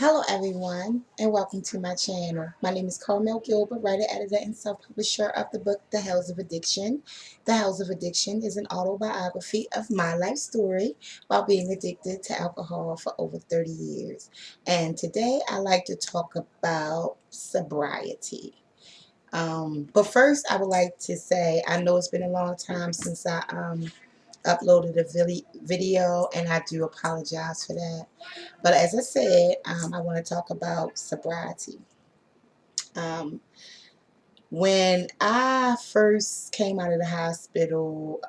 Hello everyone and welcome to my channel. My name is Carmel Gilbert, writer, editor, and self-publisher of the book The Hells of Addiction. The Hells of Addiction is an autobiography of my life story while being addicted to alcohol for over 30 years. And today I like to talk about sobriety. But first I would like to say I know it's been a long time since I uploaded a video, and I do apologize for that. But as I said, I want to talk about sobriety. Um, when I first came out of the hospital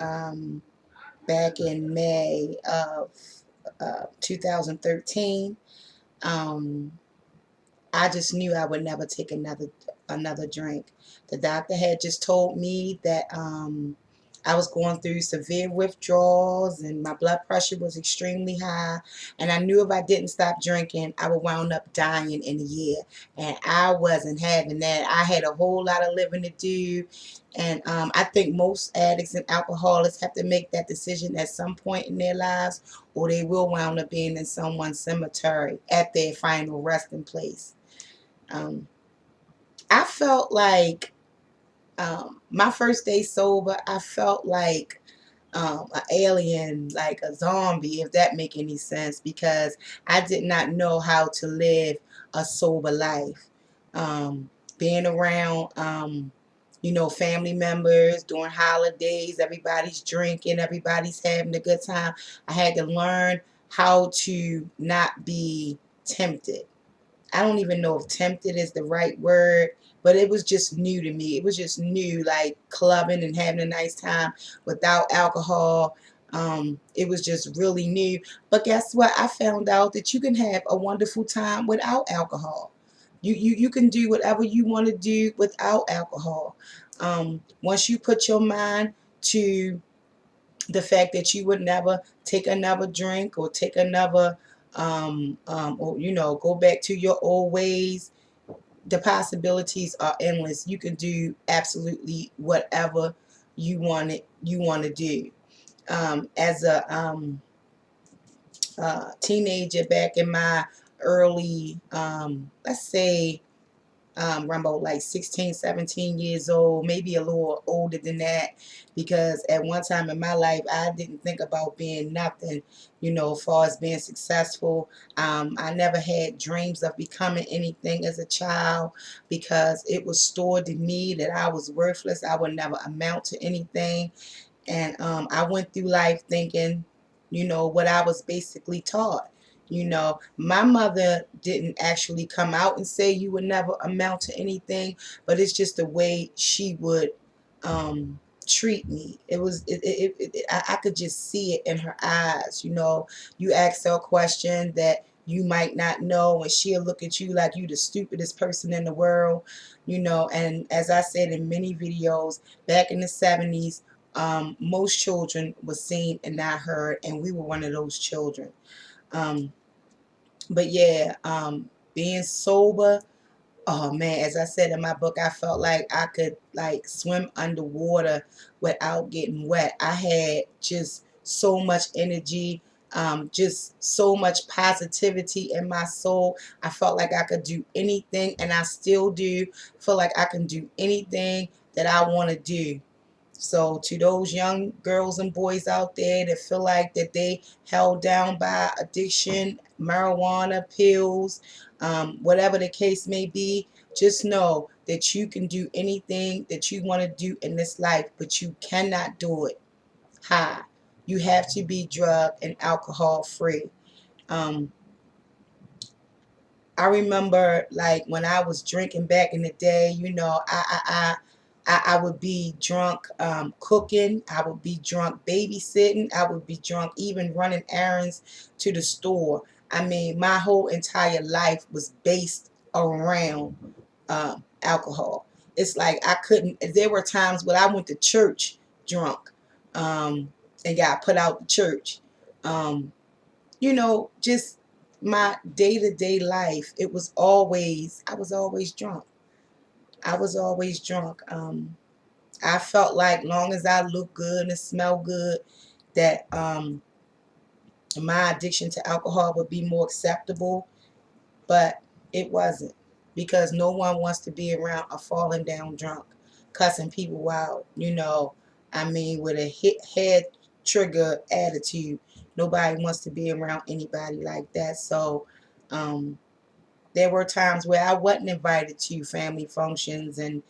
back in May of 2013, um, I just knew I would never take another drink. The doctor had just told me that I was going through severe withdrawals and my blood pressure was extremely high, and I knew if I didn't stop drinking I would wound up dying in a year, and I wasn't having that. I had a whole lot of living to do, and I think most addicts and alcoholics have to make that decision at some point in their lives, or they will wound up being in someone's cemetery at their final resting place. um, I felt like my first day sober, I felt like an alien, like a zombie, if that make any sense, because I did not know how to live a sober life. Being around, family members during holidays, everybody's drinking, everybody's having a good time. I had to learn how to not be tempted. I don't even know if tempted is the right word, but it was just new to me. It was just new, like clubbing and having a nice time without alcohol. It was just really new. But guess what? I found out that you can have a wonderful time without alcohol. You can do whatever you want to do without alcohol. Once you put your mind to the fact that you would never take another drink or take another or go back to your old ways, the possibilities are endless. You can do absolutely whatever you want to do. As a teenager back in my early let's say Rumbo, like 16, 17 years old, maybe a little older than that, because at one time in my life, I didn't think about being nothing, as far as being successful. I never had dreams of becoming anything as a child because it was stored in me that I was worthless. I would never amount to anything. And I went through life thinking, what I was basically taught. My mother didn't actually come out and say you would never amount to anything, but it's just the way she would treat me. It was, I could just see it in her eyes. You ask her a question that you might not know, and she'll look at you like you the stupidest person in the world. And as I said in many videos, back in the 70s, most children were seen and not heard, and we were one of those children. Um, but yeah, being sober, oh man, as I said in my book, I felt like I could like swim underwater without getting wet. I had just so much energy, just so much positivity in my soul. I felt like I could do anything, and I still do feel like I can do anything that I want to do. So to those young girls and boys out there that feel like that they held down by addiction, marijuana, pills, whatever the case may be, just know that you can do anything that you want to do in this life, but you cannot do it high. You have to be drug and alcohol free. Um, I remember like when I was drinking back in the day, I would be drunk cooking. I would be drunk babysitting. I would be drunk even running errands to the store. I mean, my whole entire life was based around alcohol. It's like I couldn't, there were times when I went to church drunk and got put out the church. Um, just my day-to-day life, it was always, I was always drunk. I was always drunk. I felt like long as I look good and smell good, that my addiction to alcohol would be more acceptable. but it wasn't, because no one wants to be around a falling down drunk, cussing people out, I mean, with a head trigger attitude. Nobody wants to be around anybody like that. So, um, there were times where I wasn't invited to family functions and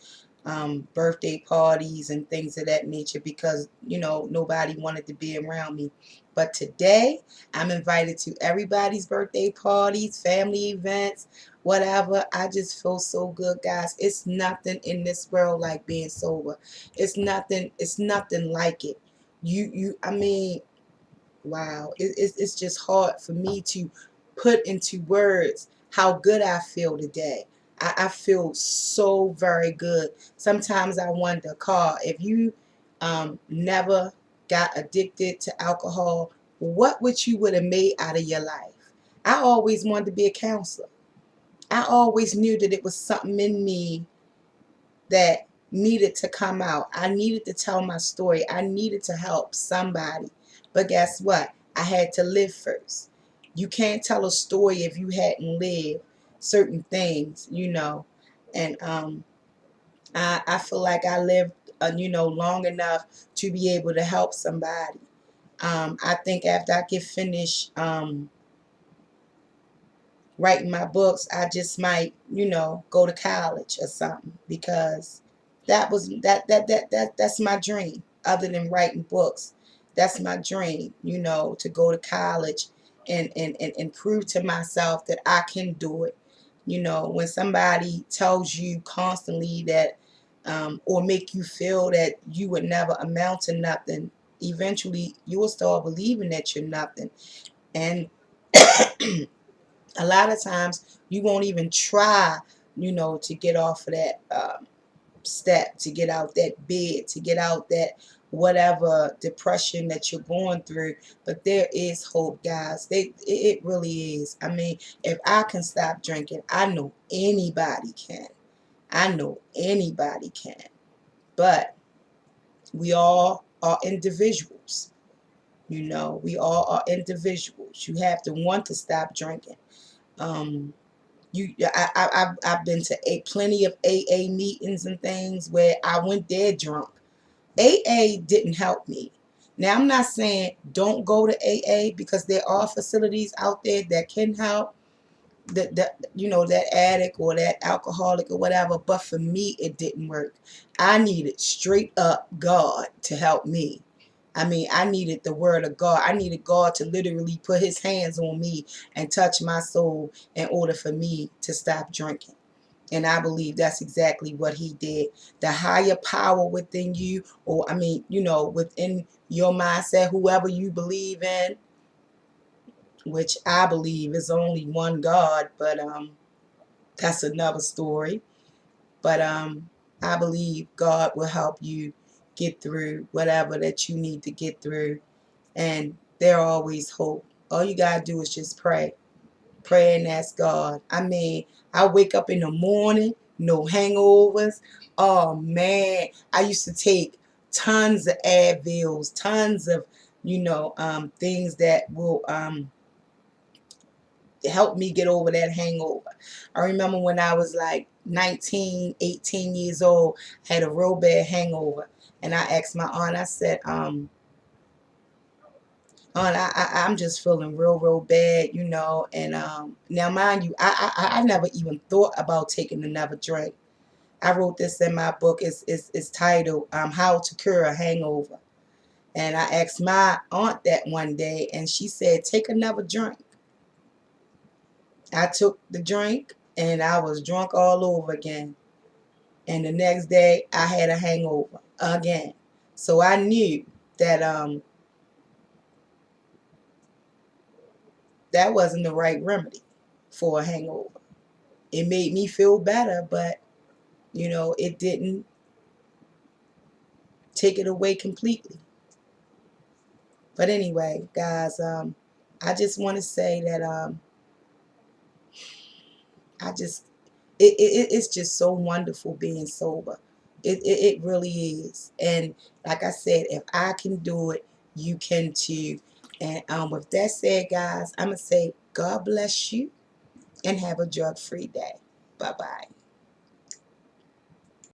birthday parties and things of that nature because, nobody wanted to be around me. But today, I'm invited to everybody's birthday parties, family events, whatever. I just feel so good, guys. It's nothing in this world like being sober. It's nothing like it. I mean, wow, it's just hard for me to put into words how good I feel today. I feel so very good. Sometimes I wonder, Carl, if you never got addicted to alcohol, what would have made out of your life? I always wanted to be a counselor. I always knew that it was something in me that needed to come out. I needed to tell my story. I needed to help somebody. But guess what? I had to live first. You can't tell a story if you hadn't lived certain things. And I feel like I lived, long enough to be able to help somebody. I think after I get finished writing my books, I just might, go to college or something, because that's my dream. Other than writing books, that's my dream, to go to college and prove to myself that I can do it. When somebody tells you constantly that, or make you feel that you would never amount to nothing, eventually you will start believing that you're nothing. And a lot of times you won't even try, to get off of that step, to get out that bed, to get out that whatever depression that you're going through. But there is hope, guys. It really is. I mean, if I can stop drinking, I know anybody can. I know anybody can. But we all are individuals. We all are individuals. You have to want to stop drinking. Um, I've been to plenty of AA meetings and things where I went there drunk. AA didn't help me. Now, I'm not saying don't go to AA, because there are facilities out there that can help that addict or that alcoholic or whatever. But for me, it didn't work. I needed straight up God to help me. I mean, I needed the word of God. I needed God to literally put his hands on me and touch my soul in order for me to stop drinking. And I believe that's exactly what he did. The higher power within you, or I mean, within your mindset, whoever you believe in, which I believe is only one God, but that's another story. But I believe God will help you get through whatever that you need to get through. And there always hope. All you gotta do is just pray. Pray and ask God. I mean, I wake up in the morning, no hangovers. Oh man, I used to take tons of Advils, tons of, things that will help me get over that hangover. I remember when I was like 19, 18 years old, had a real bad hangover. And I asked my aunt, I said, aunt, I'm just feeling real, real bad, And now, mind you, I never even thought about taking another drink. I wrote this in my book. It's titled How to Cure a Hangover. And I asked my aunt that one day, and she said, take another drink. I took the drink, and I was drunk all over again. And the next day, I had a hangover again. So I knew that that wasn't the right remedy for a hangover. It made me feel better, but it didn't take it away completely. But anyway, guys, I just want to say that I just it's just so wonderful being sober. It really is. And like I said, if I can do it, you can too. And with that said, guys, I'm gonna say God bless you. and have a drug-free day. Bye-bye.